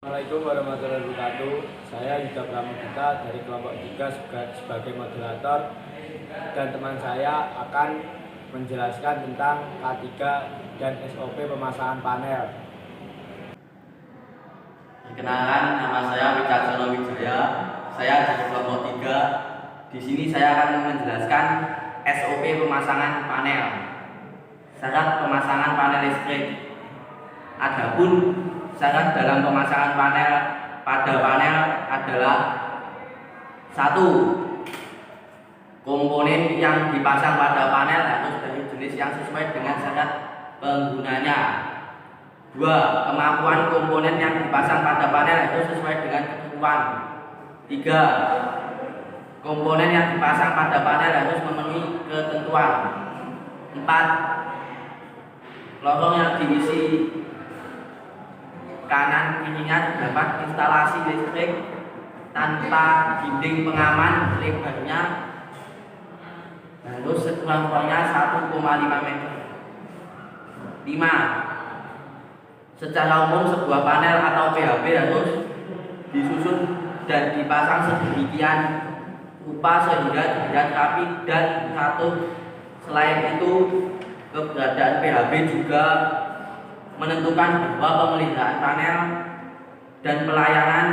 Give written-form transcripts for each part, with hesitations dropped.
Assalamualaikum warahmatullahi wabarakatuh. Saya Yuda Pramudita dari kelompok 3 sebagai moderator, dan teman saya akan menjelaskan tentang K3 dan SOP pemasangan panel. Perkenalkan, nama saya Wicaksono Wijaya. Saya dari kelompok 3. Di sini saya akan menjelaskan SOP pemasangan panel. Syarat pemasangan panel listrik. Adapun syarat dalam pemasangan panel pada panel adalah: 1. Komponen yang dipasang pada panel harus dari jenis yang sesuai dengan syarat penggunanya. 2. Kemampuan komponen yang dipasang pada panel harus sesuai dengan ketentuan. 3. Komponen yang dipasang pada panel harus memenuhi ketentuan. 4. Lorong yang diisi kanan kirinya terdapat instalasi listrik tanpa dinding pengaman, lebarnya harus sekurang-kurangnya 1,5 meter. 5. Secara umum sebuah panel atau PHB harus disusun dan dipasang sedemikian rupa sehingga terlihat rapi dan teratur. Selain itu, keberadaan PHB juga menentukan bahwa pemeliharaan panel dan pelayanan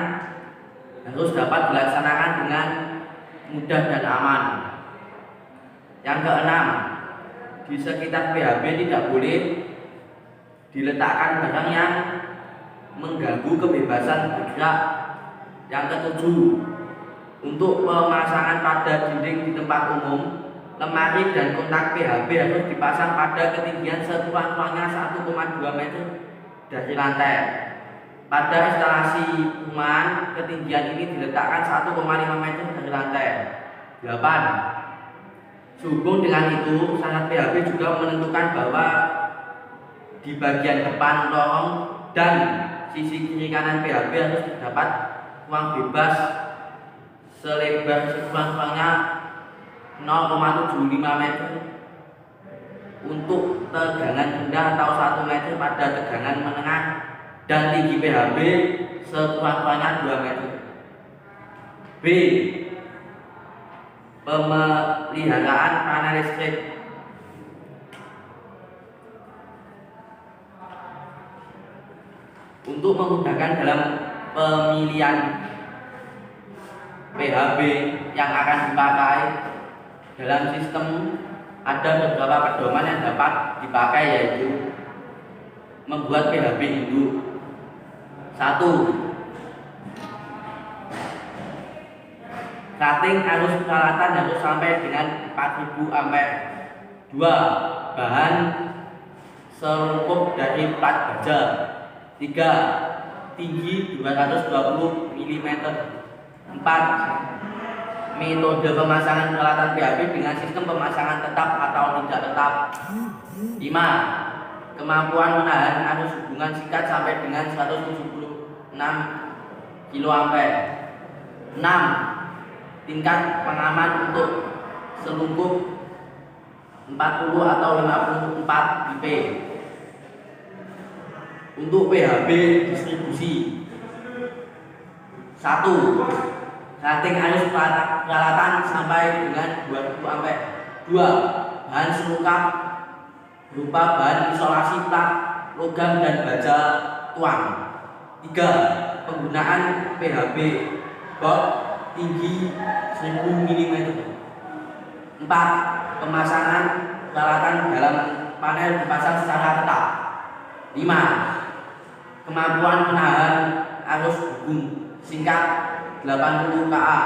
harus dapat dilaksanakan dengan mudah dan aman. Yang keenam, di sekitar PHB tidak boleh diletakkan barang yang mengganggu kebebasan bergerak. Yang ketujuh, untuk pemasangan pada dinding di tempat umum, lemari dan kontak PHB harus dipasang pada ketinggian sekurang-kurangnya 1,2 meter dari lantai. Pada instalasi rumahan, ketinggian ini diletakkan 1,5 meter dari lantai. 8. Sehubung dengan itu, syarat PHB juga menentukan bahwa di bagian depan lorong dan sisi kiri kanan PHB harus terdapat ruang bebas selebar sekurang-kurangnya 0,75 meter untuk tegangan rendah atau 1 meter pada tegangan menengah, dan tinggi PHB sekurang-kurangnya 2 meter. B. Pemeliharaan panel listrik. Untuk memudahkan dalam pemilihan PHB yang akan dipakai dalam sistem, ada beberapa pedoman yang dapat dipakai, yaitu membuat PHB induk. 1. Rating arus peralatan harus sampai dengan 4000 ampere. 2. Bahan serungkup dari plat baja. 3. Tinggi 220 mm. 4. Metode pemasangan peralatan PHB dengan sistem pemasangan tetap atau tidak tetap. 5. Kemampuan menahan arus hubungan singkat sampai dengan 176 kA. 6. Tingkat pengaman untuk selungkup 40 atau 54 IP. Untuk PHB distribusi: 1. Rating arus peralatan sampai dengan 2000 ampere. 2. Bahan selungkap berupa bahan isolasi plat, logam dan baja tuang. 3. Penggunaan PHB box tinggi 1000 mm. 4. Pemasangan peralatan dalam panel dipasang secara tetap. 5. Kemampuan menahan arus hubung singkat 80 kA.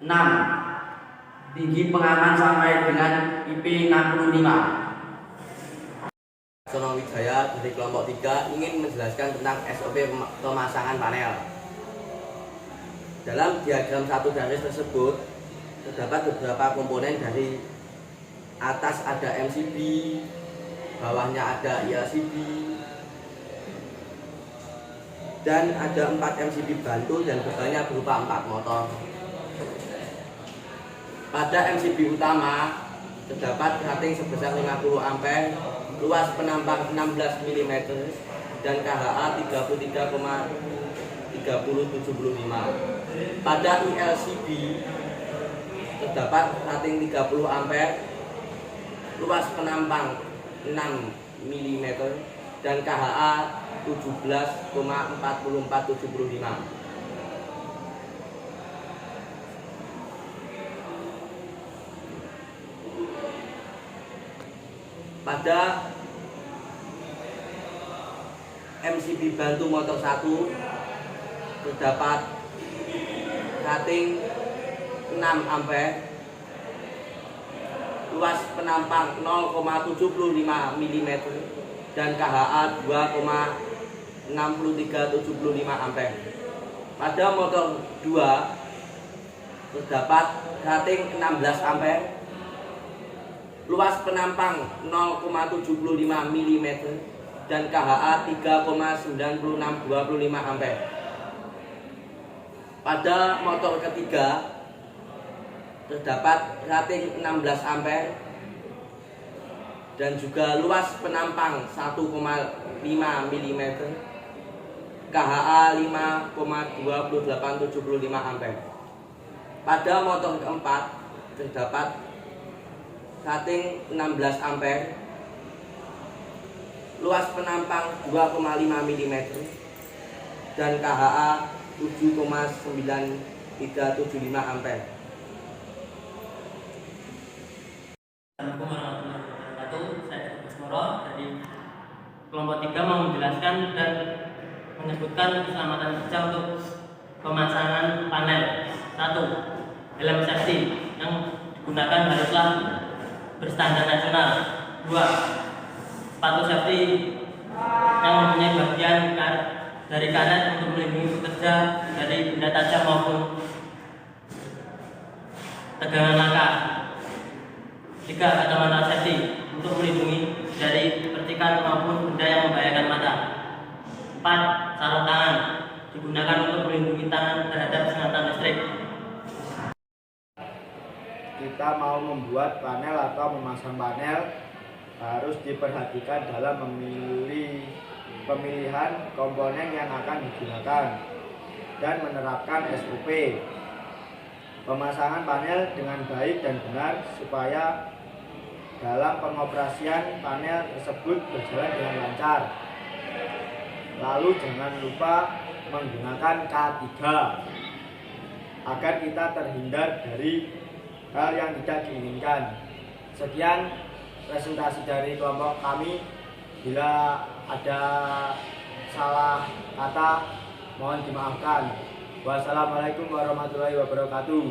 6. Tinggi pengaman sampai dengan IP 65. Sono Wijaya dari kelompok 3 ingin menjelaskan tentang SOP pemasangan panel. Dalam diagram 1 garis tersebut terdapat beberapa komponen. Dari atas ada MCB, bawahnya ada LCD, dan ada 4 MCB bantu dan bebannya berupa 4 motor. Pada MCB utama terdapat rating sebesar 50 ampere, luas penampang 16 mm, dan KHA 33,3075. Pada ILCB terdapat rating 30 ampere, luas penampang 6 mm dan KHA 17,4475. Pada MCB bantu motor 1 terdapat rating 6 ampere, luas penampang 0,75 mm dan KHA 2,6375 ampere. Pada motor 2 terdapat rating 16 ampere, luas penampang 0,75 mm dan KHA 3,9625 ampere. Pada motor ketiga terdapat rating 16 ampere dan juga luas penampang 1,5 mm, KHA 5,2875 ampere. Pada motor keempat terdapat rating 16 ampere, luas penampang 2,5 mm dan KHA 7,9375 ampere. Assalamualaikum warahmatullahi wabarakatuh. Saya Agus Moro dari kelompok 3 mau menjelaskan dan menyebutkan keselamatan kerja untuk pemasangan panel. 1. Helm safety yang digunakan haruslah berstandar nasional. 2. Sepatu safety yang mempunyai bagian dari karet untuk melindungi pekerja dari benda tajam maupun tegangan langkah. 3. Kacamata safety untuk melindungi dari percikan maupun benda yang membahayakan mata. 4. Sarung tangan digunakan untuk melindungi tangan terhadap sengatan listrik. Kita mau membuat panel atau memasang panel, harus diperhatikan dalam pemilihan komponen yang akan digunakan dan menerapkan SOP pemasangan panel dengan baik dan benar supaya dalam pengoperasian panel tersebut berjalan dengan lancar. Lalu jangan lupa menggunakan K3 agar kita terhindar dari hal yang tidak diinginkan. Sekian presentasi dari kelompok kami. Bila ada salah kata mohon dimaafkan. Wassalamualaikum warahmatullahi wabarakatuh.